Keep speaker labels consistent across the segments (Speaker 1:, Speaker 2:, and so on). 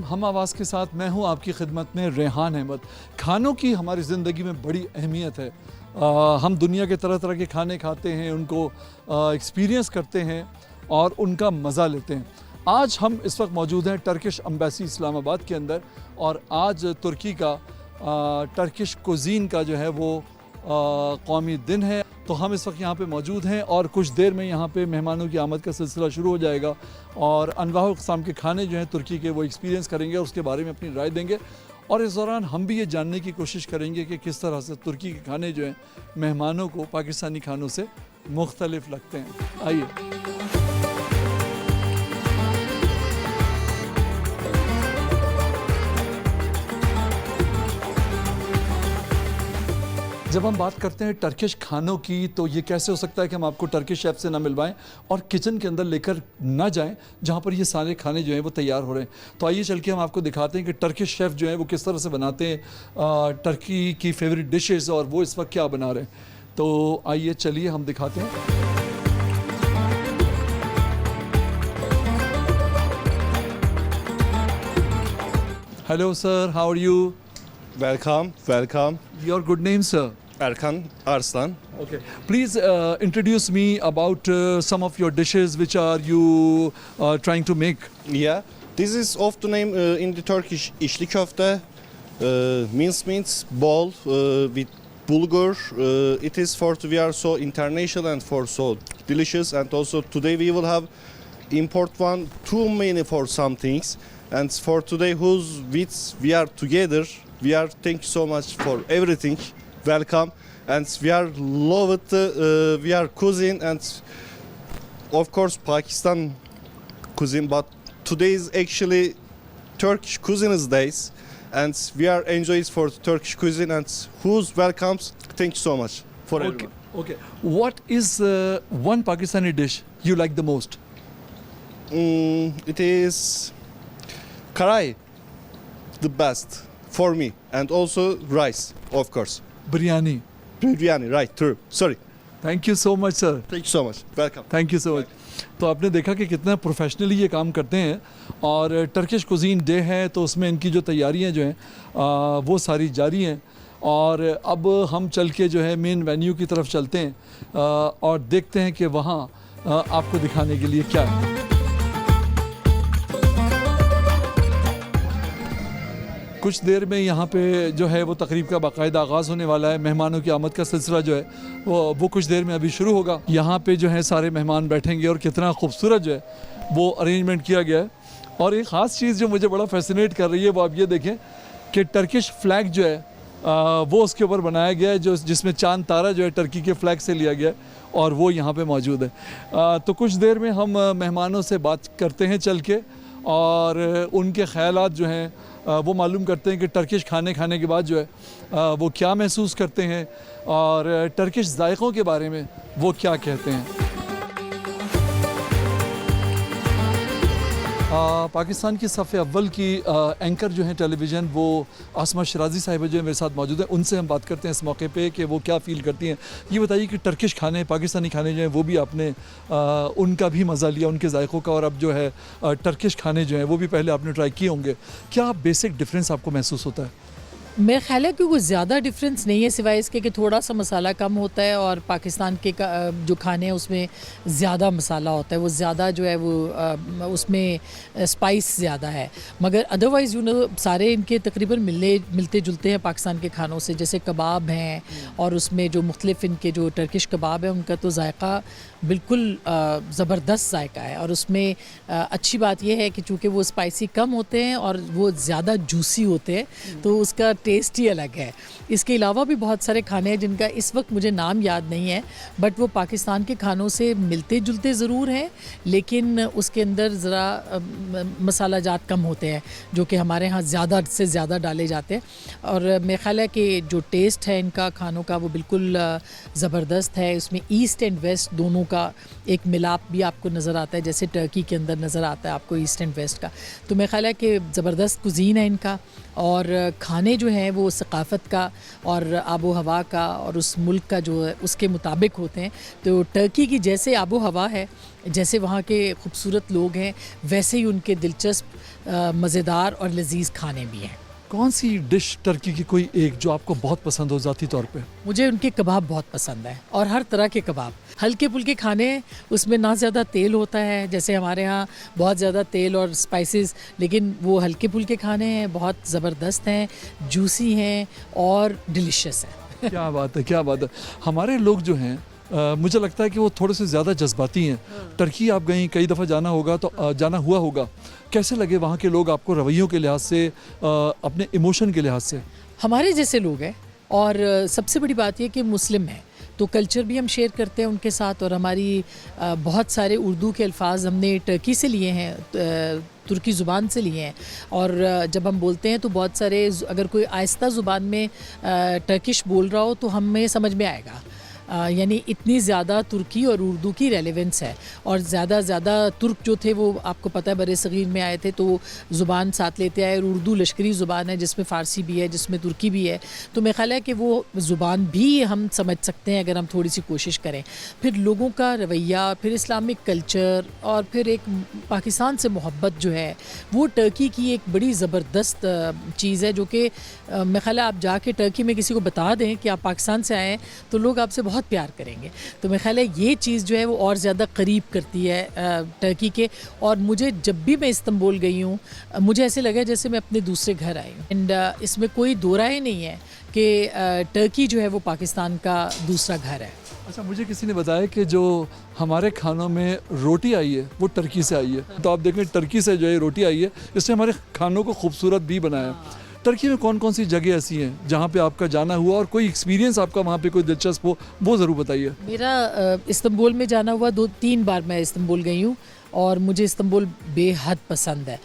Speaker 1: हम आवाज़ के साथ मैं हूं आपकी खिदमत में रेहान अहमद। खानों की हमारी ज़िंदगी में बड़ी अहमियत है। हम दुनिया के तरह तरह के खाने खाते हैं, उनको एक्सपीरियंस करते हैं और उनका मज़ा लेते हैं। आज हम इस वक्त मौजूद हैं टर्किश एम्बेसी इस्लामाबाद के अंदर और आज तुर्की का टर्किश कुज़ीन का जो है वो कौमी दिन है। तो हम इस वक्त यहाँ पे मौजूद हैं और कुछ देर में यहाँ पे मेहमानों की आमद का सिलसिला शुरू हो जाएगा और अनवाह क़िस्म के खाने जो हैं तुर्की के वो एक्सपीरियंस करेंगे और उसके बारे में अपनी राय देंगे। और इस दौरान हम भी ये जानने की कोशिश करेंगे कि किस तरह से तुर्की के खाने जो हैं मेहमानों को पाकिस्तानी खानों से मुख्तलिफ लगते हैं। आइए। जब हम बात करते हैं टर्किश खानों की तो ये कैसे हो सकता है कि हम आपको टर्किश शेफ़ से ना मिलवाएं और किचन के अंदर लेकर ना जाएं जहां पर ये सारे खाने जो हैं वो तैयार हो रहे हैं। तो आइए चल के हम आपको दिखाते हैं कि टर्किश शेफ़ जो हैं वो किस तरह से बनाते हैं टर्की की फेवरेट डिशेज़ और वो इस वक्त क्या बना रहे हैं। तो आइए चलिए हम दिखाते हैं। Hello sir, how are you?
Speaker 2: Welcome.
Speaker 1: Your good name sir?
Speaker 2: Erkan Arslan.
Speaker 1: Okay. Please introduce me about some of your dishes which are you trying to make.
Speaker 2: Yeah, this is of the name in the Turkish içli köfte, minced meat ball with bulgur. It is we are so international and for so delicious. And also today we will have import one too many for some things. And for today we are together. We are thank you so much for everything. Welcome, and we are love it. We are cuisine and of course Pakistan cuisine, but today is actually Turkish cuisine days, and we are enjoys for Turkish cuisine and who's welcomes. Thank you so much for everyone.
Speaker 1: Okay. What is one Pakistani dish you like the most?
Speaker 2: It is karay, the best for me, and also rice, of course.
Speaker 1: Biryani.
Speaker 2: Biryani, right? True. Sorry.
Speaker 1: Thank you so much sir.
Speaker 2: Thank you so much. Welcome.
Speaker 1: Thank you so much. तो आपने देखा कि कितना professionally ये काम करते हैं और टर्किश कुज़ीन डे है तो उसमें इनकी जो तैयारियां जो हैं वो सारी जारी हैं। और अब हम चल के जो है मेन वेन्यू की तरफ चलते हैं और देखते हैं कि वहाँ आपको दिखाने के लिए क्या है। कुछ देर में यहाँ पे जो है वो तकरीब का बाकायदा आगाज़ होने वाला है। मेहमानों की आमद का सिलसिला जो है वो कुछ देर में अभी शुरू होगा। यहाँ पे जो है सारे मेहमान बैठेंगे और कितना खूबसूरत जो है वो अरेंजमेंट किया गया है। और एक ख़ास चीज़ जो मुझे बड़ा फैसिनेट कर रही है वो आप ये देखें कि टर्किश फ्लैग जो है वो उसके ऊपर बनाया गया है जिसमें चांद तारा जो है टर्की के फ्लैग से लिया गया है और वो यहाँ पर मौजूद है। तो कुछ देर में हम मेहमानों से बात करते हैं चल के और उनके ख़यालात जो हैं वो मालूम करते हैं कि टर्किश खाने खाने के बाद जो है वो क्या महसूस करते हैं और टर्किश जायक़ों के बारे में वो क्या कहते हैं। पाकिस्तान की सफ़े अव्वल की एंकर जो हैं टेलीविज़न वो आसमा शराजी साहिबा जो है मेरे साथ मौजूद हैं। उनसे हम बात करते हैं इस मौके पे कि वो क्या फ़ील करती हैं। ये बताइए कि टर्किश खाने पाकिस्तानी खाने जो हैं वो भी आपने उनका भी मज़ा लिया, उनके जायक़ों का, और अब जो है टर्किश खाने जो हैं वो भी पहले आपने ट्राई किए होंगे। क्या बेसिक डिफरेंस आपको महसूस होता है?
Speaker 3: मेरा ख्याल है कि कुछ ज़्यादा डिफरेंस नहीं है सिवाय इसके कि थोड़ा सा मसाला कम होता है और पाकिस्तान के जो खाने हैं उसमें ज़्यादा मसाला होता है, वो ज़्यादा जो है वो उसमें स्पाइस ज़्यादा है। मगर अदरवाइज़ सारे इनके तकरीबन मिलते जुलते हैं पाकिस्तान के खानों से। जैसे कबाब हैं और उसमें जो मुख्तलिफ़ इनके जो टर्किश कबाब है उनका तो जायका बिल्कुल ज़बरदस्त जायका है। और उसमें अच्छी बात यह है कि चूँकि वो स्पाइसी कम होते हैं और वो ज़्यादा जूसी होते हैं तो उसका टेस्ट ही अलग है। इसके अलावा भी बहुत सारे खाने हैं जिनका इस वक्त मुझे नाम याद नहीं है, बट वो पाकिस्तान के खानों से मिलते जुलते ज़रूर हैं लेकिन उसके अंदर ज़रा मसाला जात कम होते हैं जो कि हमारे यहाँ ज़्यादा से ज़्यादा डाले जाते हैं। और मेरा ख्याल है कि जो टेस्ट है इनका खानों का वो बिल्कुल ज़बरदस्त है। उसमें ईस्ट एंड वेस्ट दोनों का एक मिलाप भी आपको नज़र आता है, जैसे टर्की के अंदर नज़र आता है आपको ईस्ट एंड वेस्ट का। तो मेरा ख्याल है कि ज़बरदस्त कुज़ीन है इनका और खाने जो हैं वो सकाफ़त का और आबो हवा का और उस मुल्क का जो है उसके मुताबिक होते हैं। तो टर्की की जैसे आबो हवा है, जैसे वहाँ के खूबसूरत लोग हैं, वैसे ही उनके दिलचस्प मज़ेदार और लजीज़ खाने भी हैं।
Speaker 1: कौन सी डिश टर्की की कोई एक जो आपको बहुत पसंद हो ज़ाती तौर पे?
Speaker 3: मुझे उनके कबाब बहुत पसंद है और हर तरह के कबाब, हल्के फुल्के खाने, उसमें ना ज़्यादा तेल होता है जैसे हमारे यहाँ बहुत ज़्यादा तेल और स्पाइसेस, लेकिन वो हल्के फुल्के खाने हैं, बहुत ज़बरदस्त हैं, जूसी हैं और डिलीशियस हैं।
Speaker 1: क्या बात है, क्या बात है। हमारे लोग जो हैं मुझे लगता है कि वो थोड़े से ज़्यादा जज्बाती हैं। टर्की आप गई, कई दफ़ा जाना होगा तो जाना हुआ होगा, कैसे लगे वहाँ के लोग आपको रवैयों के लिहाज से, अपने इमोशन के लिहाज से?
Speaker 3: हमारे जैसे लोग हैं और सबसे बड़ी बात यह कि मुस्लिम हैं, तो कल्चर भी हम शेयर करते हैं उनके साथ। और हमारी बहुत सारे उर्दू के अल्फाज हमने टर्की से लिए हैं, तुर्की ज़ुबान से लिए हैं। और जब हम बोलते हैं तो बहुत सारे, अगर कोई आहिस्ता ज़ुबान में टर्किश बोल रहा हो तो हमें समझ में आएगा। यानी इतनी ज़्यादा तुर्की और उर्दू की रेलेवेंस है। और ज़्यादा तुर्क जो थे वो आपको पता है बरे सग़ीर में आए थे, तो ज़ुबान साथ लेते आए। और उर्दू लश्करी ज़ुबान है जिसमें फ़ारसी भी है, जिसमें तुर्की भी है। तो मेरा ख़्याल है कि वो ज़ुबान भी हम समझ सकते हैं अगर हम थोड़ी सी कोशिश करें। फिर लोगों का रवैया, फिर इस्लामिक कल्चर और फिर एक पाकिस्तान से मोहब्बत जो है, वो टर्की की एक बड़ी ज़बरदस्त चीज़ है, जो कि मेरा ख़्याल है आप जाके टर्की में किसी को बता दें कि आप पाकिस्तान से आए हैं तो लोग आपसे बहुत प्यार करेंगे। तो मेरा ख्याल है ये चीज़ जो है वो और ज़्यादा करीब करती है टर्की के। और मुझे जब भी मैं इस्तांबुल गई हूँ, मुझे ऐसे लगा जैसे मैं अपने दूसरे घर आई हूँ। एंड इसमें कोई दो राय नहीं है कि टर्की जो है वो पाकिस्तान का दूसरा घर है।
Speaker 1: अच्छा, मुझे किसी ने बताया कि जो हमारे खानों में रोटी आई है वो टर्की से आई है। तो आप देखें टर्की से जो है रोटी आई है, इसने हमारे खानों को खूबसूरत भी बनाया। टर्की में कौन कौन सी जगह ऐसी हैं जहाँ पे आपका जाना हुआ और कोई एक्सपीरियंस आपका वहाँ पे कोई दिलचस्प हो, वो ज़रूर बताइए।
Speaker 3: मेरा इस्तांबुल में जाना हुआ 2-3 बार मैं इस्तांबुल गई हूँ और मुझे इस्तांबुल बेहद पसंद है।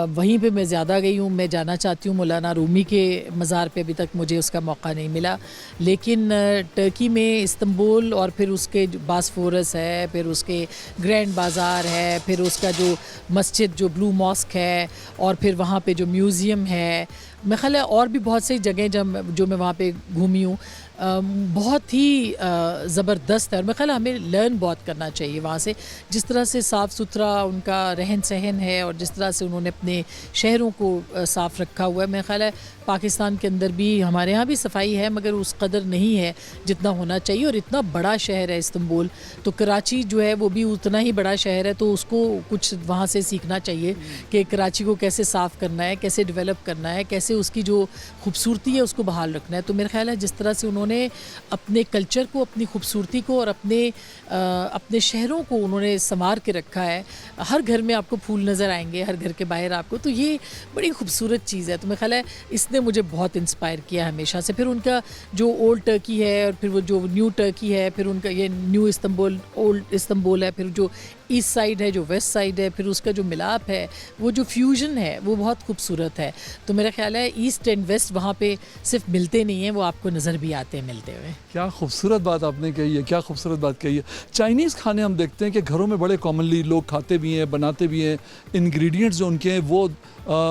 Speaker 3: वहीं पे मैं ज़्यादा गई हूँ। मैं जाना चाहती हूँ मौलाना रूमी के मज़ार पे, अभी तक मुझे उसका मौका नहीं मिला। लेकिन टर्की में इस्तांबुल और फिर उसके बासफोरस है, फिर उसके ग्रैंड बाज़ार है, फिर उसका जो मस्जिद जो ब्लू मॉस्क है, और फिर वहाँ पे जो म्यूज़ियम है, मेरा ख़्याल है और भी बहुत सी जगह जो मैं वहाँ पे घूमी हूँ, बहुत ही ज़बरदस्त है। और मेरा ख़्याल है हमें लर्न बहुत करना चाहिए वहाँ से, जिस तरह से साफ़ सुथरा उनका रहन सहन है और जिस तरह से उन्होंने अपने शहरों को साफ़ रखा हुआ है। मेरा ख़्याल है पाकिस्तान के अंदर भी, हमारे यहाँ भी सफाई है मगर उस कदर नहीं है जितना होना चाहिए। और इतना बड़ा शहर है इस्तांबुल, तो कराची जो है वो भी उतना ही बड़ा शहर है, तो उसको कुछ वहाँ से सीखना चाहिए कि कराची को कैसे साफ़ करना है, कैसे डेवलप करना है, कैसे उसकी जो खूबसूरती है उसको बहाल रखना है। तो मेरा ख़्याल है जिस तरह से उन्होंने अपने कल्चर को, अपनी खूबसूरती को और अपने शहरों को उन्होंने संवार के रखा है। हर घर में आपको फूल नज़र आएंगे, हर घर के बाहर आपको, तो ये बड़ी खूबसूरत चीज़ है। तो मेरा ख्याल है इसने मुझे बहुत इंस्पायर किया हमेशा से। फिर उनका जो ओल्ड टर्की है और फिर वो जो न्यू टर्की है, फिर उनका ये न्यू इस्तांबुल, ओल्ड इस्तांबुल है, फिर जो ईस्ट साइड है, जो वेस्ट साइड है, फिर उसका जो मिलाप है, वो जो फ्यूजन है वो बहुत खूबसूरत है। तो मेरा ख्याल है ईस्ट एंड वेस्ट वहाँ पे सिर्फ मिलते नहीं हैं, वो आपको नज़र भी आते हैं मिलते हुए। क्या
Speaker 1: खूबसूरत बात आपने कही है, क्या खूबसूरत बात कही है। चाइनीज़ खाने हम देखते हैं कि घरों में बड़े कॉमनली लोग खाते भी हैं, बनाते भी हैं, इंग्रेडिएंट्स जो उनके हैं वो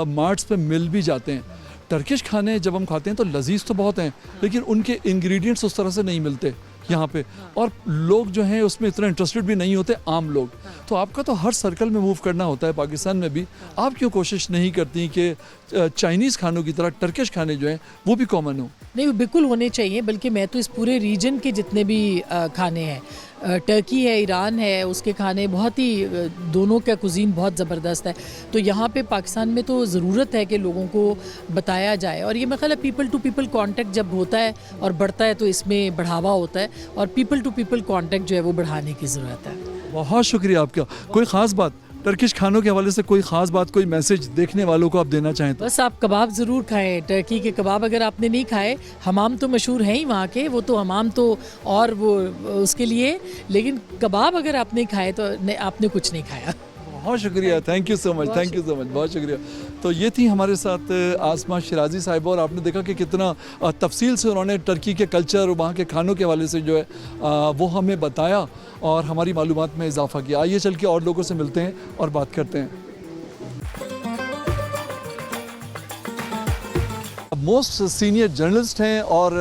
Speaker 1: मार्ट्स पे मिल भी जाते हैं। टर्किश खाने जब हम खाते हैं तो लजीज तो बहुत हैं, लेकिन उनके इंग्रेडिएंट्स उस तरह से नहीं मिलते यहाँ पे, और लोग जो हैं उसमें इतना इंटरेस्टेड भी नहीं होते, आम लोग। तो आपका तो हर सर्कल में मूव करना होता है पाकिस्तान में भी, आप क्यों कोशिश नहीं करती कि चाइनीज़ खानों की तरह टर्किश खाने जो हैं वो भी कॉमन हो?
Speaker 3: नहीं, वो बिल्कुल होने चाहिए, बल्कि मैं तो इस पूरे रीजन के जितने भी खाने हैं, टर्की है, ईरान है, उसके खाने बहुत ही, दोनों का कुजीन बहुत ज़बरदस्त है। तो यहाँ पे पाकिस्तान में तो ज़रूरत है कि लोगों को बताया जाए। और ये मेरा ख्याल है पीपल टू पीपल कांटेक्ट जब होता है और बढ़ता है तो इसमें बढ़ावा होता है, और पीपल टू पीपल कांटेक्ट जो है वो बढ़ाने की ज़रूरत है।
Speaker 1: बहुत शुक्रिया आपका। कोई ख़ास बात टर्किश खानों के हवाले से, कोई ख़ास बात, कोई मैसेज देखने वालों को आप देना चाहें तो?
Speaker 3: बस आप कबाब ज़रूर खाएं, टर्की के कबाब अगर आपने नहीं खाए। हमाम तो मशहूर हैं ही वहाँ के, वो तो हमाम तो और वो उसके लिए, लेकिन कबाब अगर आप नहीं खाए तो आपने कुछ नहीं खाया।
Speaker 1: बहुत शुक्रिया, thank you so much, thank you so much, बहुत शुक्रिया। तो ये थी हमारे साथ आसमा शिराजी साहिबा, और आपने देखा कि कितना तफसील से उन्होंने टर्की के कल्चर और वहाँ के खानों के हवाले से जो है वो हमें बताया और हमारी मालूमात में इजाफ़ा किया। आइए चल के और लोगों से मिलते हैं और बात करते हैं। मोस्ट सीनियर जर्नलिस्ट हैं और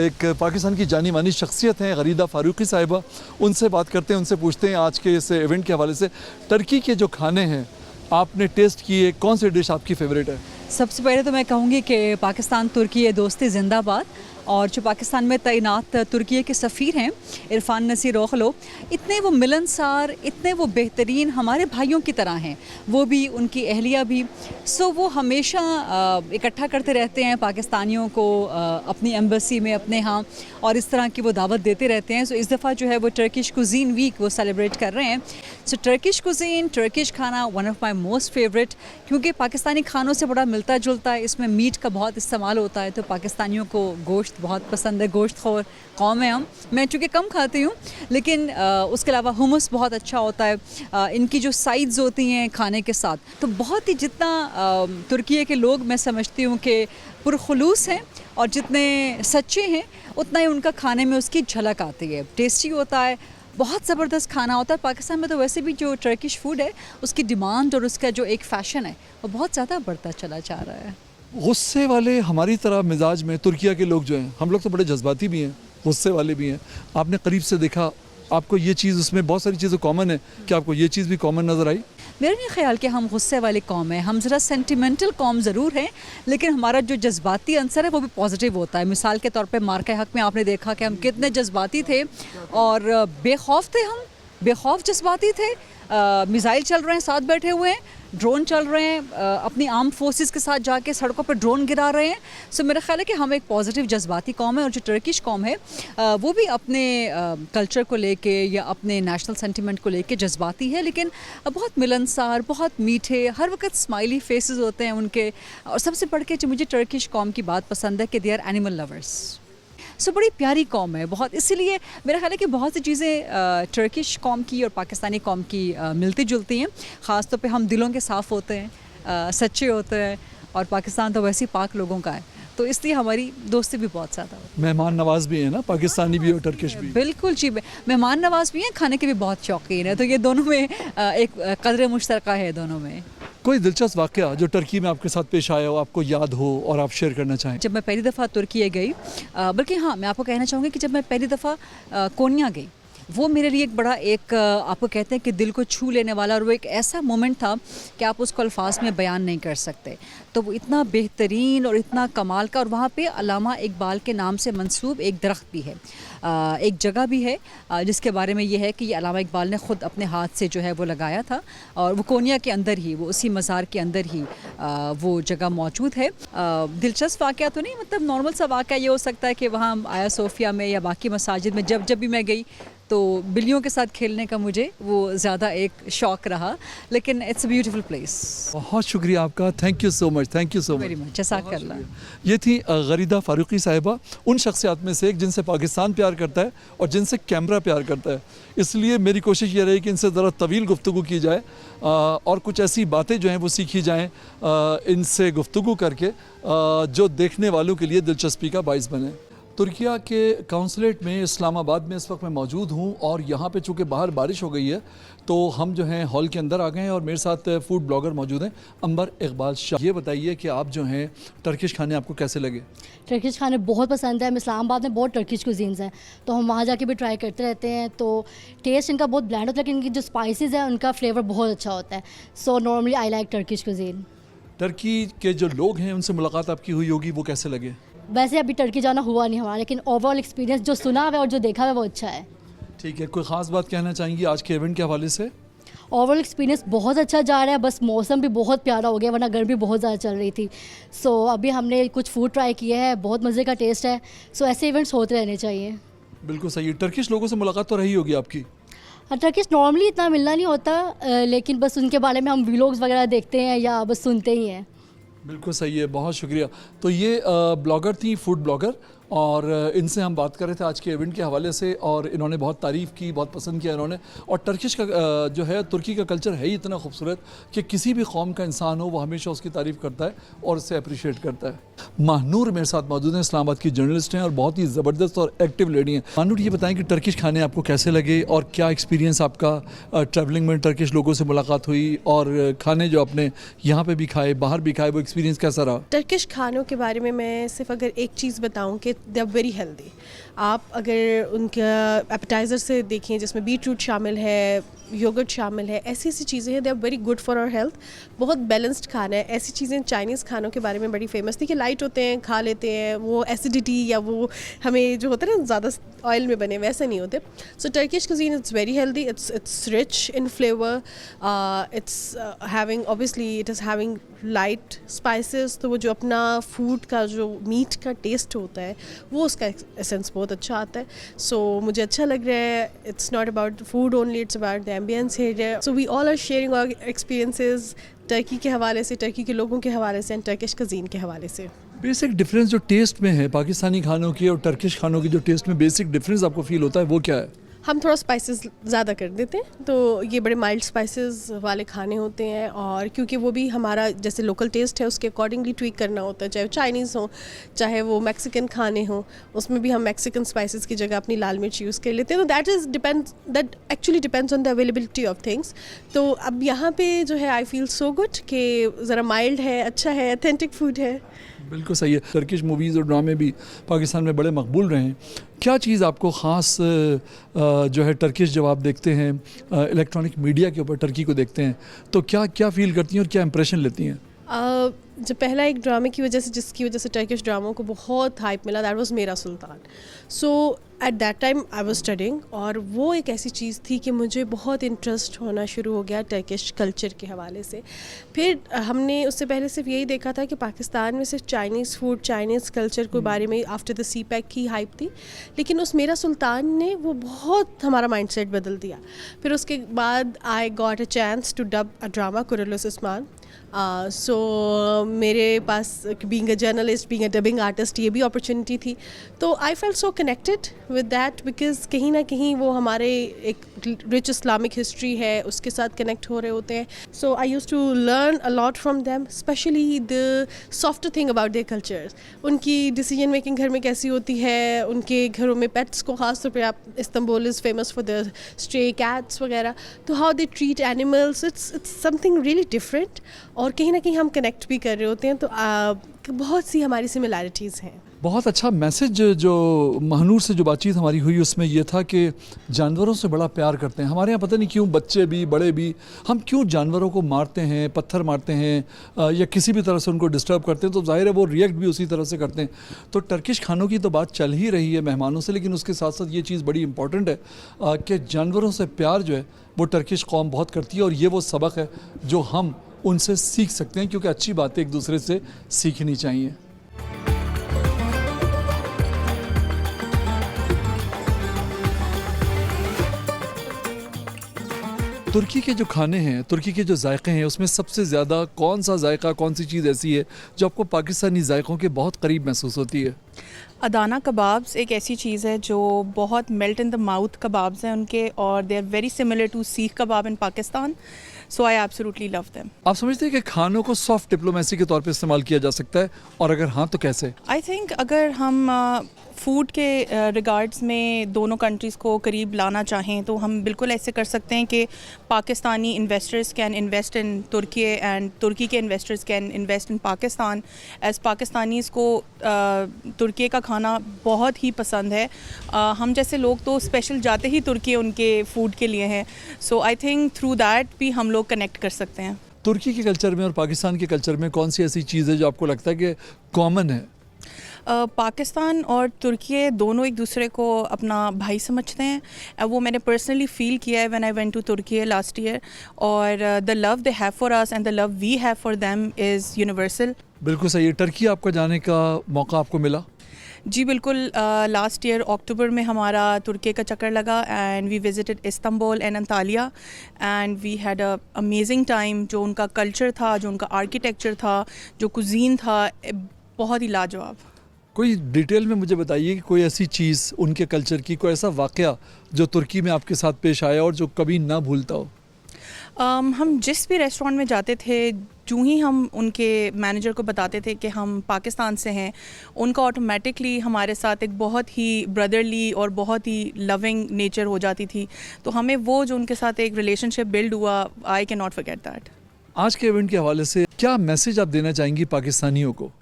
Speaker 1: एक पाकिस्तान की जानी मानी शख्सियत हैं गरीदा फारूकी साहिबा। उनसे बात करते हैं, उनसे पूछते हैं आज के इस इवेंट के हवाले से टर्की के जो खाने हैं आपने टेस्ट किए, कौन सी डिश आपकी फेवरेट है?
Speaker 4: सबसे पहले तो मैं कहूँगी कि पाकिस्तान तुर्की ये दोस्ती ज़िंदाबाद। और जो पाकिस्तान में तैनात तुर्की के सफ़ीर हैं इरफान नसीर ओखलो, इतने वो मिलनसार, इतने वो बेहतरीन हमारे भाइयों की तरह हैं, वो भी उनकी अहलिया भी। सो वो हमेशा इकट्ठा करते रहते हैं पाकिस्तानियों को अपनी एम्बेसी में अपने यहाँ, और इस तरह की वो दावत देते रहते हैं। सो इस दफ़ा जो है वो टर्किश कुज़ीन वीक वो सेलिब्रेट कर रहे हैं। सो टर्किश कुज़ीन, टर्किश खाना one of my most favourite, क्योंकि पाकिस्तानी खानों से बड़ा मिलता जुलता है। इसमें मीट का बहुत इस्तेमाल होता है, तो पाकिस्तानियों को गोश्त बहुत पसंद है, गोश्त खोर कौम है हम। मैं चूँकि कम खाती हूँ, लेकिन उसके अलावा हुमस बहुत अच्छा होता है। इनकी जो साइड्स होती हैं खाने के साथ, तो बहुत ही जितना तुर्की के लोग मैं समझती हूँ कि पुरखुलूस हैं और जितने सच्चे हैं, उतना ही उनका खाने में उसकी झलक आती है। टेस्टी होता है, बहुत ज़बरदस्त खाना होता है। पाकिस्तान में तो वैसे भी जो टर्किश फूड है उसकी डिमांड और उसका जो एक फ़ैशन है वो बहुत ज़्यादा बढ़ता चला जा रहा है।
Speaker 1: गुस्से वाले हमारी तरह मिजाज में तुर्किया के लोग जो हैं, हम लोग तो बड़े जज्बाती भी हैं, गुस्से वाले भी हैं। आपने करीब से देखा, आपको ये चीज़, उसमें बहुत सारी चीज़ें कॉमन है, कि आपको ये चीज़ भी कॉमन नज़र आई?
Speaker 4: मेरा नहीं ख्याल कि हम गुस्से वाली कौम है। हम ज़रा सेंटिमेंटल कौम ज़रूर हैं, लेकिन हमारा जो जज्बाती अंसर है वो भी पॉजिटिव होता है। मिसाल के तौर पे मार्का हक में आपने देखा कि हम कितने जज्बाती थे और बेखौफ थे, हम बेखौफ जज्बाती थे। मिसाइल चल रहे हैं, साथ बैठे हुए हैं, ड्रोन चल रहे हैं, अपनी आर्म फोर्सेस के साथ जाके सड़कों पर ड्रोन गिरा रहे हैं। सो मेरा ख्याल है कि हम एक पॉजिटिव जज्बाती कौम है, और जो टर्किश कौम है वो भी अपने कल्चर को लेके या अपने नेशनल सेंटिमेंट को लेके जज्बाती है, लेकिन बहुत मिलनसार, बहुत मीठे, हर वक्त स्माइली फेसेस होते हैं उनके। और सबसे बढ़ के जो मुझे टर्किश कौम की बात पसंद है कि दे आर एनिमल लवर्स। सो बड़ी प्यारी कौम है बहुत, इसीलिए मेरा ख्याल है कि बहुत सी चीज़ें टर्किश कौम की और पाकिस्तानी कौम की मिलती जुलती हैं। ख़ास तौर पे हम दिलों के साफ़ होते हैं, सच्चे होते हैं, और पाकिस्तान तो वैसे ही पाक लोगों का है, तो इसलिए हमारी दोस्ती भी बहुत ज़्यादा होती है।
Speaker 1: मेहमान नवाज भी है ना, पाकिस्तानी भी और टर्किश भी?
Speaker 4: बिल्कुल जी, मेहमान नवाज भी हैं, खाने के भी बहुत शौकीन है, तो ये दोनों में एक कदर मुश्तरका है दोनों में।
Speaker 1: कोई दिलचस्प वाक़या जो टर्की में आपके साथ पेश आया हो, आपको याद हो और आप शेयर करना चाहें?
Speaker 4: जब मैं पहली दफ़ा तुर्की गई, बल्कि हाँ, मैं आपको कहना चाहूँगी कि जब मैं पहली दफ़ा कोन्या गई, वो मेरे लिए एक बड़ा एक आपको कहते हैं कि दिल को छू लेने वाला, और वो एक ऐसा मोमेंट था कि आप उसको अल्फाज में बयान नहीं कर सकते। तो वो इतना बेहतरीन और इतना कमाल का, और वहाँ पे अल्लामा इकबाल के नाम से मंसूब एक दरख्त भी है, एक जगह भी है जिसके बारे में ये है कि ये अल्लामा इकबाल ने ख़ुद अपने हाथ से जो है वो लगाया था, और वो कोनिया के अंदर ही, वो उसी मज़ार के अंदर ही वो जगह मौजूद है। दिलचस्प वाक़या तो नहीं, मतलब नॉर्मल सा वाक़या ये हो सकता है कि वहाँ आया सोफिया में या बाकी मसाजिद में जब भी मैं गई, तो बिल्लियों के साथ खेलने का मुझे वो ज़्यादा एक शौक़ रहा, लेकिन इट्स अ ब्यूटीफुल प्लेस।
Speaker 1: बहुत शुक्रिया आपका, thank you so much, thank you so
Speaker 4: very much, जज़ाकल्लाह।
Speaker 1: ये थी गरीदा फारूकी साहिबा, उन शख्सियात में से एक जिनसे पाकिस्तान प्यार करता है और जिनसे कैमरा प्यार करता है। इसलिए मेरी कोशिश ये रही कि इनसे ज़रा तवील गुफ्तगू की जाए और कुछ ऐसी बातें जो हैं वो सीखी जाएँ इनसे गुफ्तगू करके, जो देखने वालों के लिए दिलचस्पी का बाइस बने। तुर्किया के काउंसलेट में इस्लामाबाद में इस वक्त मैं मौजूद हूँ, और यहाँ पे चूँकि बाहर बारिश हो गई है तो हम जो हैं हॉल के अंदर आ गए हैं, और मेरे साथ फूड ब्लॉगर मौजूद हैं अंबर इकबाल शाह। ये बताइए कि आप जो हैं टर्किश खाने आपको कैसे लगे?
Speaker 5: टर्किश खाने बहुत पसंद है। हम इस्लामाबाद में बहुत टर्किश कुजीन्स हैं, तो हम वहाँ जाके भी ट्राई करते रहते हैं। तो टेस्ट इनका बहुत ब्लैंड होता है, लेकिन इनकी जो स्पाइसेस है उनका फ्लेवर बहुत अच्छा होता है। So normally I like Turkish cuisine.
Speaker 1: Turkey के जो लोग हैं उनसे मुलाकात आपकी हुई होगी, वो कैसे लगे?
Speaker 5: वैसे अभी टर्की जाना हुआ नहीं हमारा, लेकिन ओवरऑल एक्सपीरियंस जो सुना है और जो देखा है वो अच्छा है।
Speaker 1: ठीक है, कोई ख़ास बात कहना चाहेंगी आज के इवेंट के हवाले से?
Speaker 5: ओवरऑल एक्सपीरियंस बहुत अच्छा जा रहा है, बस मौसम भी बहुत प्यारा हो गया, वरना गर्मी बहुत ज़्यादा चल रही थी। सो अभी हमने कुछ फूड ट्राई किया है, बहुत मज़े का टेस्ट है। सो ऐसे इवेंट्स होते रहने चाहिए।
Speaker 1: बिल्कुल सही। टर्किश लोगों से मुलाकात तो रही होगी आपकी?
Speaker 5: टर्किश नॉर्मली इतना मिलना नहीं होता, लेकिन बस उनके बारे में हम व्लॉग्स वगैरह देखते हैं या बस सुनते ही हैं।
Speaker 1: बिल्कुल सही है, बहुत शुक्रिया। तो ये ब्लॉगर थी, फूड ब्लॉगर, और इनसे हम बात कर रहे थे आज के इवेंट के हवाले से, और इन्होंने बहुत तारीफ़ की, बहुत पसंद किया इन्होंने। और टर्किश का जो है, तुर्की का कल्चर है ही इतना खूबसूरत कि किसी भी कौम का इंसान हो वो हमेशा उसकी तारीफ़ करता है और उससे अप्रिशिएट करता है। महानूर मेरे साथ मौजूद हैं, इस्लामाबाद की जर्नलिस्ट हैं और बहुत ही ज़बरदस्त और एक्टिव लेडी हैं। महानूर, ये बताएं कि टर्किश खाने आपको कैसे लगे और क्या एक्सपीरियंस आपका ट्रैवलिंग में टर्किश लोगों से मुलाकात हुई, और खाने जो आपने यहाँ पे भी खाए, बाहर भी खाए, वो एक्सपीरियंस कैसा रहा?
Speaker 6: टर्किश खानों के बारे में मैं सिर्फ अगर एक चीज़ बताऊं कि दे आर वेरी हेल्दी। आप अगर उनका एपेटाइज़र से देखें जिसमें बीट रूट शामिल है, योगर्ट शामिल है, ऐसी ऐसी चीज़ें हैं, they are very good for our health. बहुत बैलेंस्ड खाना है। ऐसी चीज़ें चाइनीज़ खानों के बारे में बड़ी फेमस थी कि लाइट होते हैं, खा लेते हैं, वो एसिडिटी या वो हमें जो होता है ना ज़्यादा ऑयल में बने, वैसे नहीं होते। So Turkish cuisine it's very healthy, it's rich in flavour, it's having obviously it is having light spices. तो वो जो अपना फूड का जो मीट का टेस्ट होता है वो उसका एसेंस बहुत अच्छा आता है। सो मुझे अच्छा लग रहा है। It's not about food only, it's about the ambience here. So we all are sharing our experiences Turkey के हवाले से, टर्की के लोगों के हवाले से एंड टर्किश cuisine के हवाले से।
Speaker 1: बेसिक डिफरेंस जो टेस्ट में है पाकिस्तानी खानों की और टर्किश खानों की, जो टेस्ट में बेसिक डिफरेंस आपको फील होता है, वो क्या है?
Speaker 6: हम थोड़ा स्पाइसेस ज़्यादा कर देते हैं, तो ये बड़े माइल्ड स्पाइसेस वाले खाने होते हैं। और क्योंकि वो भी हमारा जैसे लोकल टेस्ट है उसके अकॉर्डिंगली ट्वीक करना होता है, चाहे वो चाइनीज़ हो चाहे वो मैक्सिकन खाने हों, उसमें भी हम मैक्सिकन स्पाइसेस की जगह अपनी लाल मिर्च यूज़ कर लेते हैं। तो that actually depends on the availability of things. तो अब यहाँ पे जो है आई फील सो गुड कि ज़रा माइल्ड है, अच्छा है, ऑथेंटिक फूड है।
Speaker 1: बिल्कुल सही है। टर्किश मूवीज़ और ड्रामे भी पाकिस्तान में बड़े मकबूल रहे हैं। क्या चीज़ आपको ख़ास जो है टर्किश जब आप देखते हैं इलेक्ट्रॉनिक मीडिया के ऊपर टर्की को देखते हैं, तो क्या क्या फ़ील करती हैं और क्या इंप्रेशन लेती हैं?
Speaker 6: जो पहला एक ड्रामे की वजह से जिसकी वजह से टर्किश ड्रामों को बहुत हाइप मिला, दैट वाज मेरा सुल्तान। So at that time I was studying, और वो एक ऐसी चीज़ थी कि मुझे बहुत इंटरेस्ट होना शुरू हो गया टर्किश कल्चर के हवाले से। फिर हमने उससे पहले सिर्फ यही देखा था कि पाकिस्तान में सिर्फ चाइनीज़ फूड, चाइनीज़ कल्चर के बारे में आफ्टर द सी पैक की हाइप थी, लेकिन उस मेरा सुल्तान ने वो बहुत हमारा माइंडसेट बदल दिया। फिर उसके बाद I got a chance to dub a drama Kurulus Osman. So मेरे पास being a journalist, being a dubbing artist, ये भी अपॉर्चुनिटी थी। तो I felt so connected with that because कहीं ना कहीं वो हमारे एक रिच इस्लामिक हिस्ट्री है उसके साथ कनेक्ट हो रहे होते हैं। So I used to learn a lot from them, specially the soft thing about their cultures. उनकी डिसीजन मेकिंग घर में कैसी होती है, उनके घरों में पेट्स को ख़ास तौर पे, आप Istanbul is famous for the stray cats वगैरह, तो how they treat animals, it's something really different. और कहीं ना कहीं हम कनेक्ट भी कर रहे होते हैं, तो बहुत सी हमारी सिमिलैरिटीज़ हैं।
Speaker 1: बहुत अच्छा मैसेज जो महानूर से जो बातचीत हमारी हुई उसमें ये था कि जानवरों से बड़ा प्यार करते हैं। हमारे यहाँ पता नहीं क्यों बच्चे भी बड़े भी, हम क्यों जानवरों को मारते हैं, पत्थर मारते हैं या किसी भी तरह से उनको डिस्टर्ब करते हैं, तो जाहिर है वो रिएक्ट भी उसी तरह से करते हैं। तो टर्किश खानों की तो बात चल ही रही है मेहमानों से, लेकिन उसके साथ साथ ये चीज़ बड़ी इंपॉर्टेंट है कि जानवरों से प्यार जो है वो टर्किश कौम बहुत करती है, और ये वो सबक है जो हम उनसे सीख सकते हैं, क्योंकि अच्छी बातें एक दूसरे से सीखनी चाहिए। तुर्की के जो खाने हैं, तुर्की के जो जायके हैं, उसमें सबसे ज़्यादा कौन सा जायका, कौन सी चीज़ ऐसी है जो आपको पाकिस्तानी जायकों के बहुत करीब महसूस होती है?
Speaker 7: अदाना कबाब्स एक ऐसी चीज़ है जो बहुत melt in the mouth kebabs हैं उनके, और they are very similar to seekh kebab in Pakistan. So I absolutely love them.
Speaker 1: आप समझते हैं कि खानों को सॉफ्ट डिप्लोमेसी के तौर पे इस्तेमाल किया जा सकता है, और अगर हाँ तो कैसे?
Speaker 7: आई थिंक अगर हम फूड के रिगार्ड्स में दोनों कंट्रीज़ को करीब लाना चाहें तो हम बिल्कुल ऐसे कर सकते हैं कि Pakistani investors can invest in Turkey and तुर्की के investors can invest in Pakistan. As Pakistanis को तुर्की का खाना बहुत ही पसंद है। हम जैसे लोग तो स्पेशल जाते ही तुर्की उनके फूड के लिए हैं। So I think through that भी हम लोग कनेक्ट कर सकते हैं।
Speaker 1: तुर्की के कल्चर में और पाकिस्तान के कल्चर में कौन सी ऐसी चीज़ है जो आपको लगता है कि कॉमन है?
Speaker 7: पाकिस्तान और तुर्की दोनों एक दूसरे को अपना भाई समझते हैं। वो मैंने पर्सनली फ़ील किया है when I went to Turkey last year, और the love they have for us and the love we have for them is universal.
Speaker 1: बिल्कुल सही है। टर्की आपका जाने का मौका आपको मिला?
Speaker 7: जी बिल्कुल। लास्ट ईयर अक्टूबर में हमारा तुर्की का चक्कर लगा and we visited Istanbul and Antalya and we had a amazing time. जो उनका कल्चर था, जो उनका आर्किटेक्चर था, जो कुजीन था, बहुत ही लाजवाब।
Speaker 1: कोई डिटेल में मुझे बताइए कि कोई ऐसी चीज़ उनके कल्चर की, कोई ऐसा वाक़या जो तुर्की में आपके साथ पेश आया और जो कभी ना भूलता हो।
Speaker 7: हम जिस भी रेस्टोरेंट में जाते थे, जो ही हम उनके मैनेजर को बताते थे कि हम पाकिस्तान से हैं, उनका ऑटोमेटिकली हमारे साथ एक बहुत ही ब्रदरली और बहुत ही लविंग नेचर हो जाती थी। तो हमें वो जो उनके साथ एक रिलेशनशिप बिल्ड हुआ, I can not forget that.
Speaker 1: आज के इवेंट के हवाले से क्या मैसेज आप देना चाहेंगी पाकिस्तानियों को?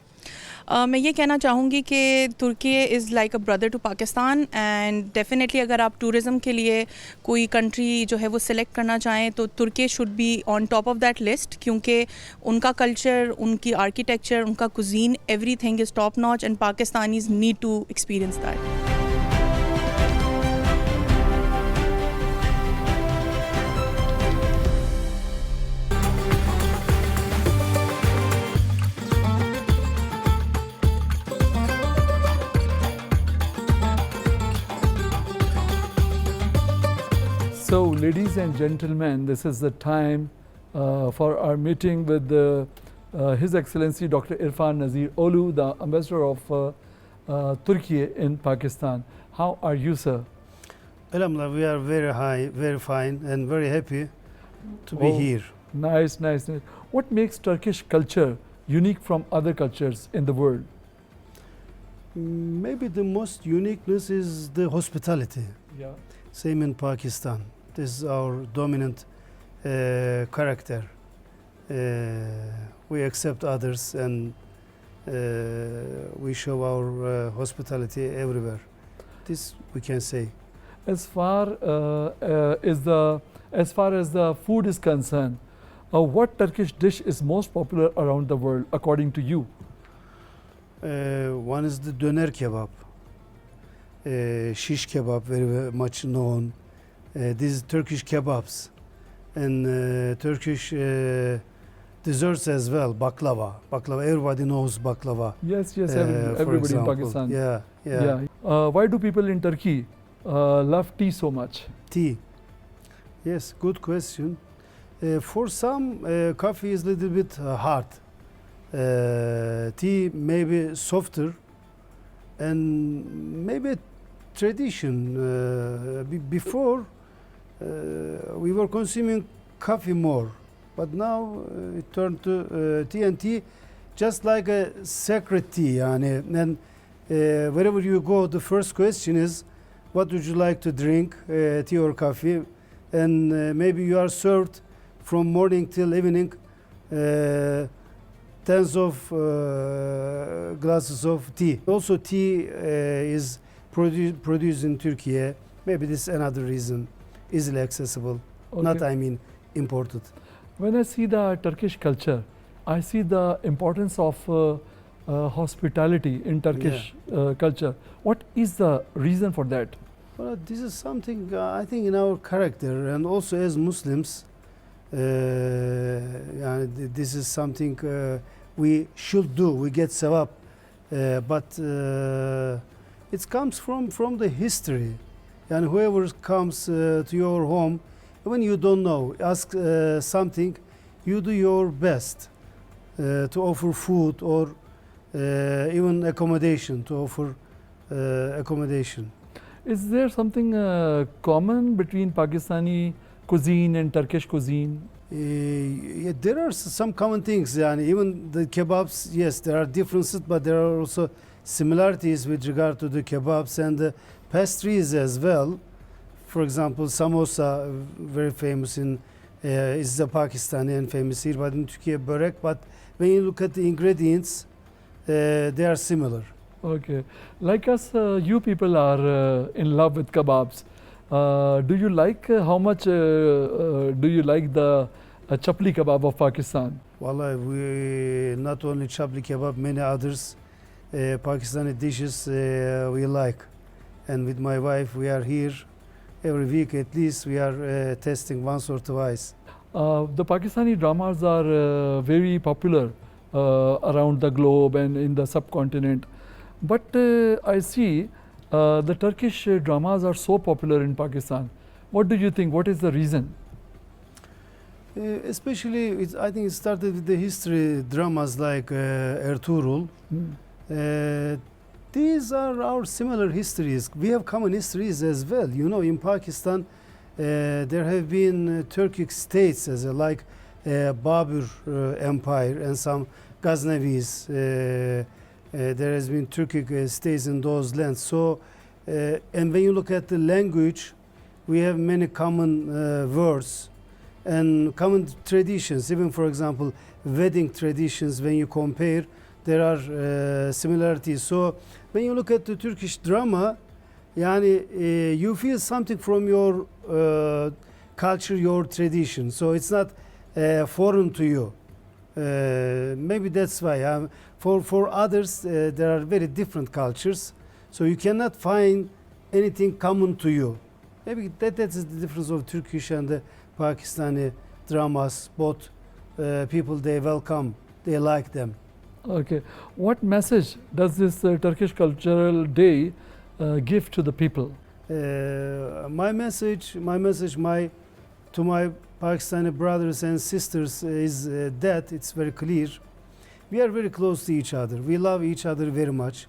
Speaker 7: मैं ये कहना चाहूँगी कि Turkey is like a brother to Pakistan, and definitely अगर आप टूरिज़म के लिए कोई कंट्री जो है वो सिलेक्ट करना चाहें तो Turkey should be on top of that list, क्योंकि उनका कल्चर, उनकी आर्किटेक्चर, उनका cuisine, everything is top notch, and Pakistanis need to experience that.
Speaker 1: So, ladies and gentlemen, this is the time for our meeting with His Excellency Dr. Irfan Nazir Olu, the Ambassador of Turkey in Pakistan. How are you, sir?
Speaker 8: Alhamdulillah, we are very high, very fine, and very happy to be here.
Speaker 1: Nice, nice, nice. What makes Turkish culture unique from other cultures in the world?
Speaker 8: Maybe the most uniqueness is the hospitality.
Speaker 1: Yeah.
Speaker 8: Same in Pakistan. This is our dominant character. We accept others and we show our hospitality everywhere. This we can say.
Speaker 1: As far as the food is concerned, what Turkish dish is most popular around the world, according to you?
Speaker 8: One is the döner kebab. Shish kebab, very much known. These Turkish kebabs and Turkish desserts as well. Baklava, everybody knows baklava.
Speaker 1: Yes, yes,
Speaker 8: for
Speaker 1: everybody in
Speaker 8: example.
Speaker 1: Pakistan.
Speaker 8: Yeah.
Speaker 1: Why do people in Turkey love tea so much?
Speaker 8: Tea. Yes, good question. For some, coffee is a little bit hard. Tea maybe softer, and maybe tradition. Before we were consuming coffee more, but now it turned to tea, and tea just like a sacred tea. And wherever you go, the first question is, what would you like to drink, tea or coffee? And maybe you are served from morning till evening tens of glasses of tea. Also, tea is produced in Turkey. Maybe this is another reason. Easily accessible,
Speaker 1: Okay.
Speaker 8: not imported.
Speaker 1: When I see the Turkish culture, I see the importance of hospitality in Turkish culture. What is the reason for that?
Speaker 8: Well, this is something I think in our character, and also as Muslims, this is something we should do. We get sawab, but it comes from the history. And whoever comes to your home, when you don't know, ask something, you do your best to offer food or even accommodation, to offer accommodation.
Speaker 1: Is there something common between Pakistani cuisine and Turkish cuisine?
Speaker 8: Yeah, there are some common things. And even the kebabs, yes, there are differences, but there are also similarities with regard to the kebabs and the pastries as well. For example, samosa, very famous is the Pakistani and famous here, but in Turkey, börek. But when you look at the ingredients, they are similar.
Speaker 1: Okay. Like us, you people are in love with kebabs. Do you like, how much do you like the chapli kebab of Pakistan?
Speaker 8: Wallahi, we not only chapli kebab, many others Pakistani dishes we like. And with my wife, we are here every week at least. We are testing once or twice.
Speaker 1: The Pakistani dramas are very popular around the globe and in the subcontinent. But I see the Turkish dramas are so popular in Pakistan. What do you think? What is the reason?
Speaker 8: Especially, I think it started with the history dramas like Ertuğrul. These are our similar histories. We have common histories as well. You know, in Pakistan, there have been Turkic states as a, like Babur Empire and some Ghaznavis. There has been Turkic states in those lands. So, and when you look at the language, we have many common words and common traditions. Even, for example, wedding traditions, when you compare, there are similarities. So when you look at the Turkish drama, yani, you feel something from your culture, your tradition. So it's not foreign to you. Maybe that's why. For others, there are very different cultures. So you cannot find anything common to you. Maybe that's the difference of Turkish and the Pakistani dramas. Both people, they welcome, they like them.
Speaker 1: Okay. What message does this Turkish Cultural Day give to the people?
Speaker 8: My message to my Pakistani brothers and sisters is that it's very clear. We are very close to each other. We love each other very much.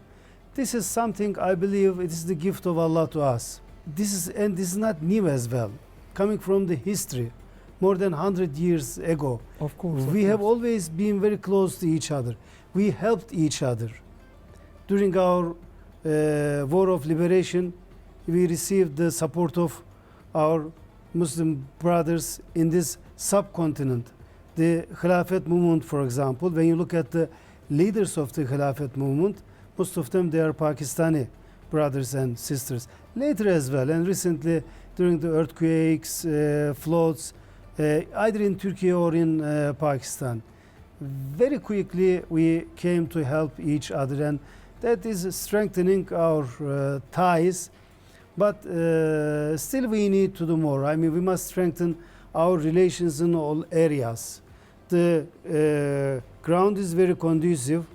Speaker 8: This is something I believe it is the gift of Allah to us. This is not new as well. Coming from the history, more than 100 years ago.
Speaker 1: Of course.
Speaker 8: We have always been very close to each other. We helped each other. During our war of liberation, we received the support of our Muslim brothers in this subcontinent. The Khilafat movement, for example, when you look at the leaders of the Khilafat movement, most of them, they are Pakistani brothers and sisters. Later as well, and recently during the earthquakes, floods, either in Turkey or in Pakistan, very quickly we came to help each other, and that is strengthening our ties. But still we need to do more. I mean, we must strengthen our relations in all areas. The ground is very conducive,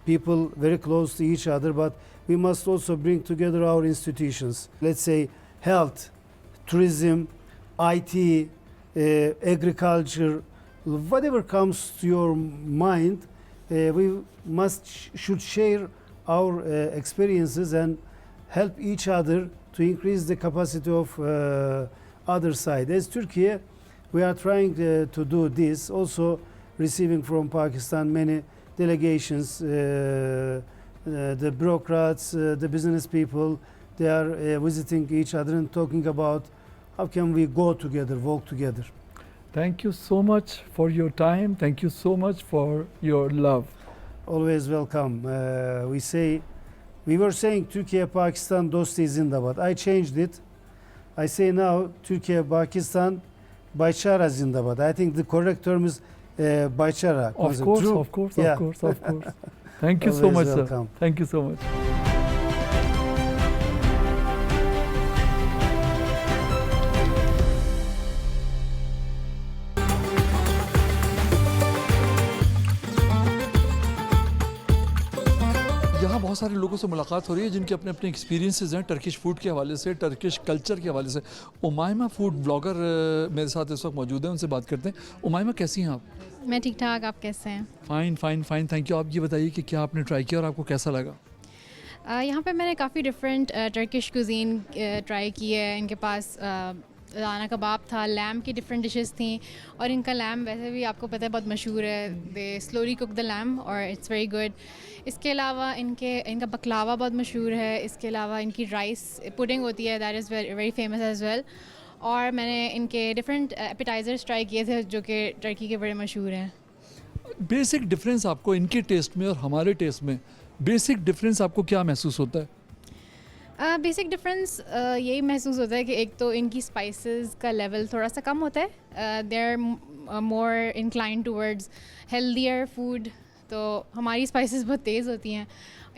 Speaker 8: people very close to each other, but we must also bring together our institutions. Let's say health, tourism, IT, agriculture, whatever comes to your mind, we should share our experiences and help each other to increase the capacity of other side. As Turkey, we are trying to do this, also receiving from Pakistan many delegations, the bureaucrats, the business people, they are visiting each other and talking about how can we go together, work together.
Speaker 1: Thank you so much for your time. Thank you so much for your love.
Speaker 8: Always welcome. We were saying Türkiye Pakistan Dosti Zindabad. I changed it. I say now Türkiye Pakistan Baychara Zindabad. I think the correct term is Baychara.
Speaker 1: Of course,
Speaker 8: True?
Speaker 1: of course,
Speaker 8: Yeah.
Speaker 1: of course, of course. Thank you so
Speaker 8: Always
Speaker 1: much, sir.
Speaker 8: welcome.
Speaker 1: Thank you so much. यहाँ बहुत सारे लोगों से मुलाकात हो रही है जिनके अपने अपने एक्सपीरियंसेस हैं टर्किश फूड के हवाले से, टर्किश कल्चर के हवाले से। उमाइमा फूड ब्लॉगर मेरे साथ इस वक्त मौजूद हैं, उनसे बात करते हैं। उमाइमा, कैसी हैं आप?
Speaker 9: मैं ठीक ठाक, आप कैसे हैं?
Speaker 1: Fine fine fine, thank you. आप ये बताइए कि क्या आपने ट्राई किया और आपको कैसा लगा?
Speaker 9: यहाँ पे मैंने काफ़ी डिफरेंट टर्किश कुजीन ट्राई की है। इनके पास लाना कबाब था, लैम की डिफरेंट डिशेस थी, और इनका लैम वैसे भी आपको पता है बहुत मशहूर है। दे स्लोली कुक द लैम और इट्स वेरी गुड। इसके अलावा इनका बकलावा बहुत मशहूर है। इसके अलावा इनकी राइस पुडिंग होती है, that is very famous as well. और मैंने इनके डिफरेंट एपिटाइज़र्स ट्राई किए थे जो कि टर्की के बड़े मशहूर हैं।
Speaker 1: बेसिक डिफरेंस आपको इनके टेस्ट में और हमारे टेस्ट में, बेसिक डिफरेंस आपको क्या महसूस होता है?
Speaker 9: बेसिक डिफरेंस यही महसूस होता है कि एक तो इनकी स्पाइसेस का लेवल थोड़ा सा कम होता है। They are more incline towards healthier food. तो हमारी स्पाइसेस बहुत तेज़ होती हैं,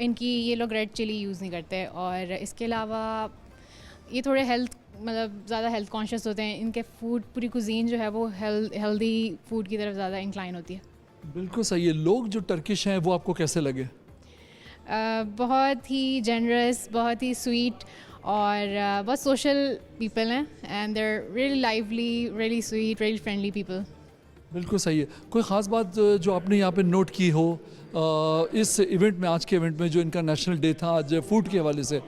Speaker 9: इनकी ये लोग रेड चिली यूज़ नहीं करते। और इसके अलावा ये थोड़े ज़्यादा हेल्थ कॉन्शियस होते हैं। इनके फूड, पूरी कुजीन जो है वो हेल्दी फूड की तरफ ज़्यादा इंक्लाइन होती है।
Speaker 1: बिल्कुल सही है। लोग जो टर्किश हैं वो आपको कैसे लगे?
Speaker 9: बहुत ही जनरस, बहुत ही स्वीट और बहुत सोशल पीपल हैं, and they are really lively, really sweet, really friendly people.
Speaker 1: बिल्कुल सही है। कोई ख़ास बात जो आपने यहाँ पे नोट की हो इस इवेंट में, आज के इवेंट में जो इनका नेशनल डे था आज फूड के हवाले से,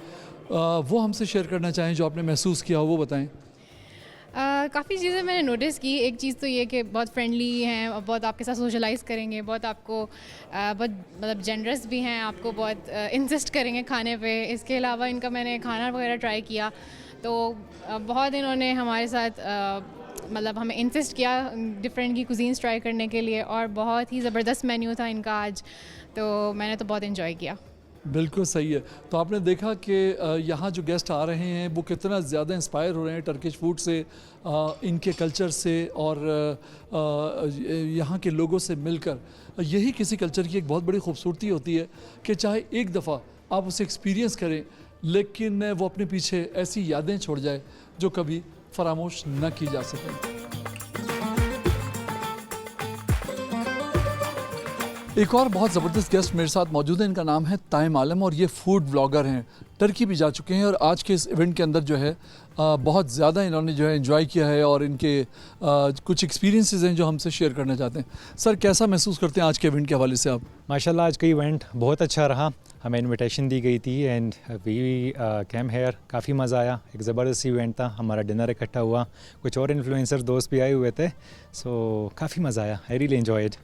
Speaker 1: वो हमसे शेयर करना चाहें जो आपने महसूस किया हो, वो बताएं।
Speaker 9: काफ़ी चीज़ें मैंने नोटिस की। एक चीज़ तो ये कि बहुत फ्रेंडली हैं और बहुत आपके साथ सोशलाइज़ करेंगे, बहुत आपको बहुत मतलब जनरस भी हैं, आपको बहुत इंसिस्ट करेंगे खाने पे। इसके अलावा इनका मैंने खाना वगैरह ट्राई किया तो बहुत इन्होंने हमारे साथ मतलब हमें इंसिस्ट किया डिफरेंट की कुजीन्स ट्राई करने के लिए, और बहुत ही ज़बरदस्त मेन्यू था इनका आज, तो मैंने तो बहुत इन्जॉय किया।
Speaker 1: बिल्कुल सही है। तो आपने देखा कि यहाँ जो गेस्ट आ रहे हैं वो कितना ज़्यादा इंस्पायर हो रहे हैं टर्किश फूड से, इनके कल्चर से, और यहाँ के लोगों से मिलकर। यही किसी कल्चर की एक बहुत बड़ी खूबसूरती होती है कि चाहे एक दफ़ा आप उसे एक्सपीरियंस करें, लेकिन वो अपने पीछे ऐसी यादें छोड़ जाए जो कभी फरामोश न की जा सकें। एक और बहुत ज़बरदस्त गेस्ट मेरे साथ मौजूद है, इनका नाम है ताइम आलम और ये फूड ब्लॉगर हैं। टर्की भी जा चुके हैं और आज के इस इवेंट के अंदर जो है बहुत ज़्यादा इन्होंने जो है एंजॉय किया है, और इनके कुछ एक्सपीरियंसेस हैं जो हमसे शेयर करना चाहते हैं। सर, कैसा महसूस करते हैं आज के इवेंट के हवाले से आप?
Speaker 10: माशाल्लाह आज का इवेंट बहुत अच्छा रहा। हमें इनविटेशन दी गई थी एंड वी कैम हेयर। काफ़ी मज़ा आया। एक ज़बरदस्त इवेंट था। हमारा डिनर इकट्ठा हुआ, कुछ और इन्फ्लुएंसर दोस्त भी आए हुए थे, सो काफ़ी मज़ा आया। I really enjoyed.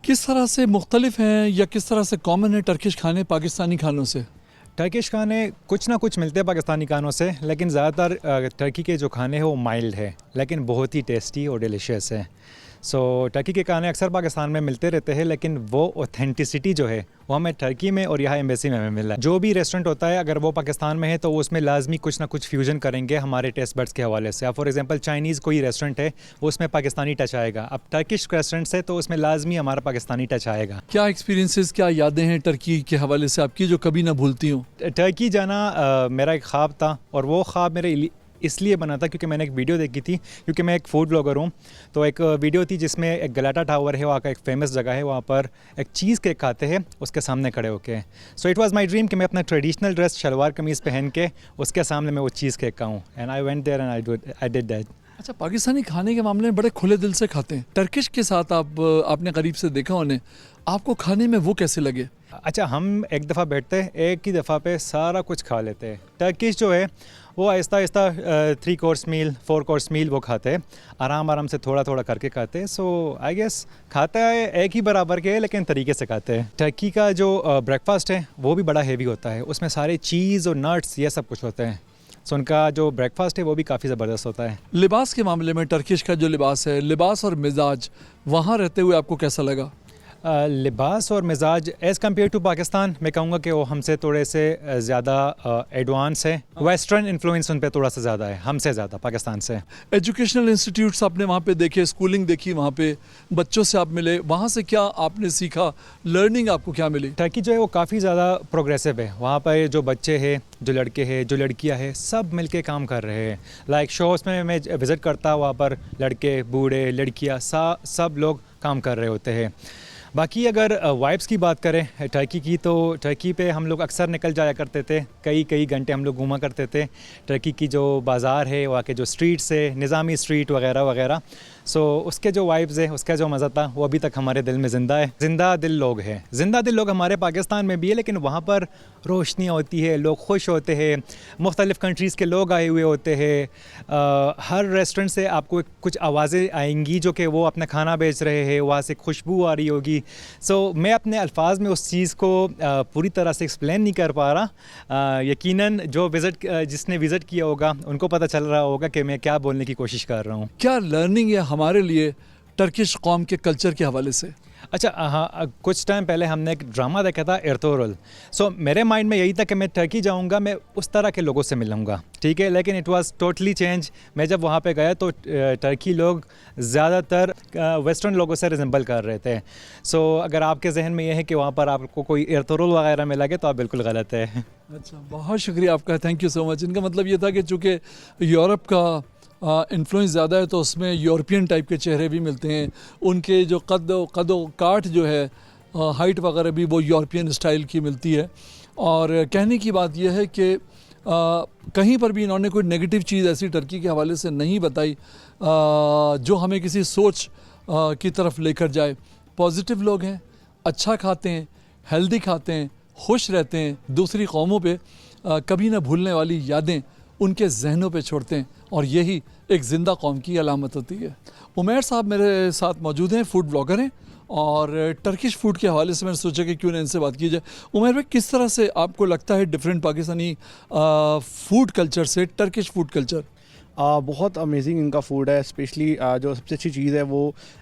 Speaker 1: किस तरह से मुख्तलिफ हैं या किस तरह से कॉमन है टर्किश खाने पाकिस्तानी खानों से?
Speaker 10: टर्किश खाने कुछ ना कुछ मिलते हैं पाकिस्तानी खानों से, लेकिन ज़्यादातर टर्की के जो खाने हैं वो माइल्ड है लेकिन बहुत ही टेस्टी और डिलीशियस है। सो टर्की के खाने अक्सर पाकिस्तान में मिलते रहते हैं, लेकिन वो ऑथेंटिसिटी जो है वो हमें टर्की में और यहाँ एम्बेसी में हमें मिला है। जो भी रेस्टोरेंट होता है अगर वो पाकिस्तान में है तो उसमें लाजमी कुछ ना कुछ फ्यूजन करेंगे हमारे टेस्ट बड्स के हवाले से। अब फॉर एग्जांपल चाइनीज़ कोई रेस्टोरेंट है वो उसमें पाकिस्तानी टच आएगा, अब टर्किश रेस्टोरेंट है तो उसमें लाजमी हमारा पाकिस्तानी टच आएगा।
Speaker 1: क्या एक्सपीरियंसेस, क्या यादें हैं टर्की के हवाले से आपकी जो कभी ना भूलती हूँ?
Speaker 10: टर्की जाना मेरा एक ख्वाब था, और वो ख्वाब मेरे इसलिए बना था क्योंकि मैंने एक वीडियो देखी थी, क्योंकि मैं एक फूड ब्लॉगर हूँ। तो एक वीडियो थी जिसमें एक गलाटा टावर है, वहाँ का एक फेमस जगह है, वहाँ पर एक चीज़ केक खाते हैं उसके सामने खड़े होके। So it was my dream कि मैं अपना ट्रेडिशनल ड्रेस शलवार कमीज़ पहन के उसके सामने मैं वो चीज़ केक खाऊँ, and I went there and I did that.
Speaker 1: अच्छा, पाकिस्तानी खाने के मामले में बड़े खुले दिल से खाते हैं। टर्किश के साथ आपने करीब से देखा उन्हें, आपको खाने में वो कैसे लगे?
Speaker 10: अच्छा, हम एक दफ़ा बैठते हैं, एक ही दफ़ा पे सारा कुछ खा लेते हैं। टर्किश जो है वो आहिस्ता आहिस्ता 3 कोर्स मील 4 कोर्स मील वो खाते हैं, आराम से थोड़ा थोड़ा करके खाते हैं। सो आई गेस खाता है एक ही बराबर के, लेकिन तरीके से खाते हैं। टर्की का जो ब्रेकफास्ट है वो भी बड़ा हेवी होता है, उसमें सारे चीज़ और नट्स ये सब कुछ होते हैं। सो उनका जो ब्रेकफास्ट है वो भी काफ़ी ज़बरदस्त होता है।
Speaker 1: लिबास के मामले में टर्किश का जो लिबास है, लिबास और मिजाज वहाँ रहते हुए आपको कैसा लगा?
Speaker 10: लिबास और मिजाज एज़ कम्पेयर टू पाकिस्तान मैं कहूँगा कि वो हमसे थोड़े से ज़्यादा एडवांस है। वेस्टर्न इन्फ्लुएंस उन पे थोड़ा सा ज़्यादा है, हमसे ज़्यादा पाकिस्तान से।
Speaker 1: एजुकेशनल इंस्टीट्यूट्स आपने वहाँ पे देखे, स्कूलिंग देखी, वहाँ पे बच्चों से आप मिले, वहाँ से क्या आपने सीखा, लर्निंग आपको क्या मिली?
Speaker 10: टर्की जो है वो काफ़ी ज़्यादा प्रोग्रेसिव है। वहाँ पर जो बच्चे हैं, जो लड़के हैं, जो लड़कियाँ हैं, सब मिल के काम कर रहे हैं। लाइक शोज़ में मैं विज़िट करता, वहाँ पर लड़के, बूढ़े, लड़कियाँ सब लोग काम कर रहे होते हैं। बाकी अगर वाइब्स की बात करें टर्की की, तो टर्की पे हम लोग अक्सर निकल जाया करते थे, कई घंटे हम लोग घूमा करते थे। टर्की की जो बाज़ार है, वहाँ के जो स्ट्रीट्स है, निज़ामी स्ट्रीट वगैरह वगैरह, सो उसके जो वाइब्स है, उसका जो मज़ा था वो अभी तक हमारे दिल में ज़िंदा है। ज़िंदा दिल लोग हैं, ज़िंदा दिल लोग हमारे पाकिस्तान में भी है, लेकिन वहाँ पर रोशनियाँ होती है, लोग खुश होते हैं, मुख्तलिफ़ कंट्रीज़ के लोग आए हुए होते हैं। हर रेस्टोरेंट से आपको कुछ आवाज़ें आएंगी जो कि वो अपना खाना बेच रहे हैं, वहाँ से खुशबू आ रही होगी। सो मैं अपने अल्फाज में उस चीज़ को पूरी तरह से एक्सप्लेन नहीं कर पा रहा। यकीनन जो जिसने विज़िट किया होगा उनको पता चल रहा होगा कि मैं क्या बोलने की कोशिश कर रहा हूँ।
Speaker 1: क्या लर्निंग है हमारे लिए टर्किश कौम के कल्चर के हवाले से?
Speaker 10: अच्छा, हाँ, कुछ टाइम पहले हमने एक ड्रामा देखा था एर्तुगरुल। सो मेरे माइंड में यही था कि मैं टर्की जाऊंगा, मैं उस तरह के लोगों से मिलूंगा, ठीक है, लेकिन इट वाज टोटली चेंज। मैं जब वहाँ पे गया तो टर्की लोग ज़्यादातर वेस्टर्न लोगों से रिजेंबल कर रहे थे। सो अगर आपके जहन में ये है कि वहाँ पर आपको कोई एर्तुगरुल वगैरह मिला के, तो आप बिल्कुल गलत है।
Speaker 1: अच्छा, बहुत शुक्रिया आपका, थैंक यू सो मच। इनका मतलब ये था कि चूँकि यूरोप का इन्फ्लुएंस ज़्यादा है तो उसमें यूरोपियन टाइप के चेहरे भी मिलते हैं, उनके जो कद काट जो है, हाइट वगैरह भी वो यूरोपियन स्टाइल की मिलती है। और कहने की बात यह है कि कहीं पर भी इन्होंने कोई नेगेटिव चीज़ ऐसी टर्की के हवाले से नहीं बताई जो हमें किसी सोच की तरफ लेकर जाए। पॉजिटिव लोग हैं, अच्छा खाते हैं, हेल्दी खाते हैं, खुश रहते हैं, दूसरी कौमों पे कभी ना भूलने वाली यादें उनके जहनों पे छोड़ते हैं, और यही एक ज़िंदा कौम की अलामत होती है। उमैर साहब मेरे साथ मौजूद हैं, फूड ब्लॉगर हैं, और टर्किश फूड के हवाले से मैंने सोचा कि क्यों ना इनसे बात की जाए। उमैर भाई, किस तरह से आपको लगता है डिफरेंट पाकिस्तानी फूड कल्चर से टर्किश फूड कल्चर?
Speaker 11: बहुत अमेजिंग इनका फूड है, स्पेशली जो सबसे अच्छी चीज़ है वो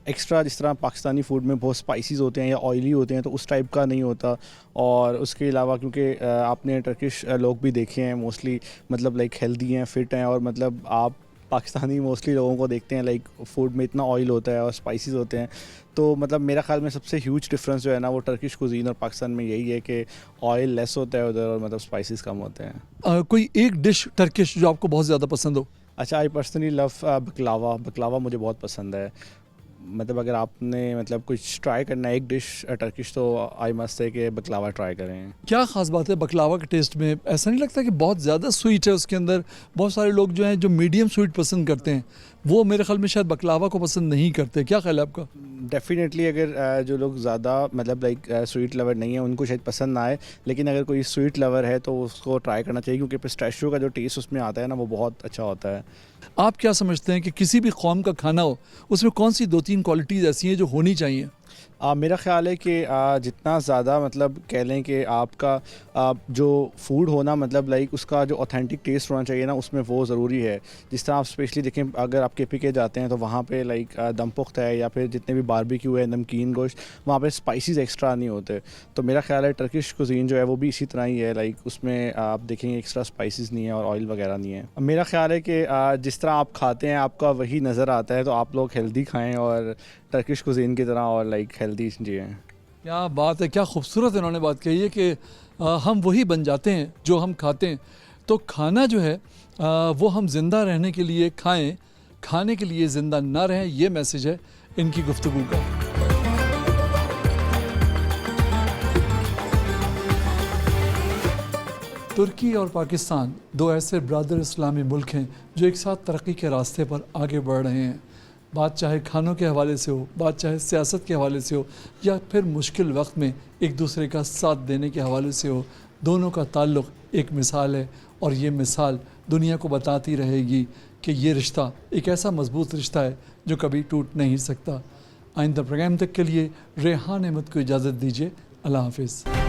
Speaker 11: एक्स्ट्रा, जिस तरह पाकिस्तानी फूड में बहुत स्पाइसेस होते हैं या ऑयली होते हैं, तो उस टाइप का नहीं होता। और उसके अलावा क्योंकि आपने टर्किश लोग भी देखे हैं मोस्टली, मतलब लाइक हेल्दी हैं, फिट हैं, और मतलब आप पाकिस्तानी मोस्टली लोगों को देखते हैं लाइक फूड में इतना ऑयल होता है और स्पाइसेस होते हैं। तो मतलब मेरा ख्याल में सबसे ह्यूज डिफरेंस जो है ना वो टर्किश कुजीन और पाकिस्तान में यही है कि ऑयल लेस होता है उधर और मतलब स्पाइसेस कम होते हैं।
Speaker 1: कोई एक डिश टर्किश जो आपको बहुत ज़्यादा पसंद हो?
Speaker 11: अच्छा, आई पर्सनली लव बकलावा। बकलावा मुझे बहुत पसंद है। मतलब अगर आपने मतलब कुछ ट्राई करना है एक डिश टर्किश, तो आई मस्ट है कि बकलावा ट्राई करें।
Speaker 1: क्या ख़ास बात है बकलावा के टेस्ट में? ऐसा नहीं लगता कि बहुत ज़्यादा स्वीट है उसके अंदर? बहुत सारे लोग जो हैं जो मीडियम स्वीट पसंद करते हैं, वो मेरे ख्याल में शायद बकलावा को पसंद नहीं करते। क्या ख्याल है आपका?
Speaker 11: डेफिनेटली अगर जो लोग ज़्यादा मतलब लाइक स्वीट लवर नहीं है उनको शायद पसंद ना आए, लेकिन अगर कोई स्वीट लवर है तो उसको ट्राई करना चाहिए, क्योंकि पिस्ताशियो का जो टेस्ट उसमें आता है ना वो बहुत अच्छा होता है।
Speaker 1: आप क्या समझते हैं कि किसी भी कौम का खाना हो उसमें कौन सी 2-3 क्वालिटीज़ ऐसी हैं जो होनी चाहिए?
Speaker 11: मेरा ख्याल है कि जितना ज़्यादा मतलब कह लें कि आपका जो फूड होना मतलब लाइक उसका जो ऑथेंटिक टेस्ट होना चाहिए ना उसमें वो ज़रूरी है। जिस तरह आप स्पेशली देखें, अगर आप KPK जाते हैं तो वहाँ पे लाइक दम पुख्त है या फिर जितने भी बारबेक्यू है, नमकीन गोश्त, वहाँ पे स्पाइसेस एक्स्ट्रा नहीं होते। तो मेरा ख्याल है टर्किश कुजीन जो है वो भी इसी तरह ही है, लाइक उसमें आप देखेंगे एक्स्ट्रा स्पाइसेस नहीं है और ऑयल वगैरह नहीं है। मेरा ख्याल है कि जिस तरह आप खाते हैं आपका वही नज़र आता है, तो आप लोग हेल्दी खाएँ और टर्किश कुजीन की तरह और लाइक हेल्दी जिए।
Speaker 1: क्या बात है, क्या खूबसूरत इन्होंने बात कही है कि हम वही बन जाते हैं जो हम खाते हैं। तो खाना जो है वो हम ज़िंदा रहने के लिए खाएं, खाने के लिए ज़िंदा ना रहें, ये मैसेज है इनकी गुफ्तगू का। तुर्की और पाकिस्तान दो ऐसे ब्रादर इस्लामी मुल्क हैं जो एक साथ तरक्की के रास्ते पर आगे बढ़ रहे हैं। बात चाहे खानों के हवाले से हो, बात चाहे सियासत के हवाले से हो, या फिर मुश्किल वक्त में एक दूसरे का साथ देने के हवाले से हो, दोनों का ताल्लुक़ एक मिसाल है, और ये मिसाल दुनिया को बताती रहेगी कि ये रिश्ता एक ऐसा मजबूत रिश्ता है जो कभी टूट नहीं सकता। आइंदा प्रोग्राम तक के लिए रेहान अहमद को इजाज़त दीजिए। अल्लाह हाफिज़।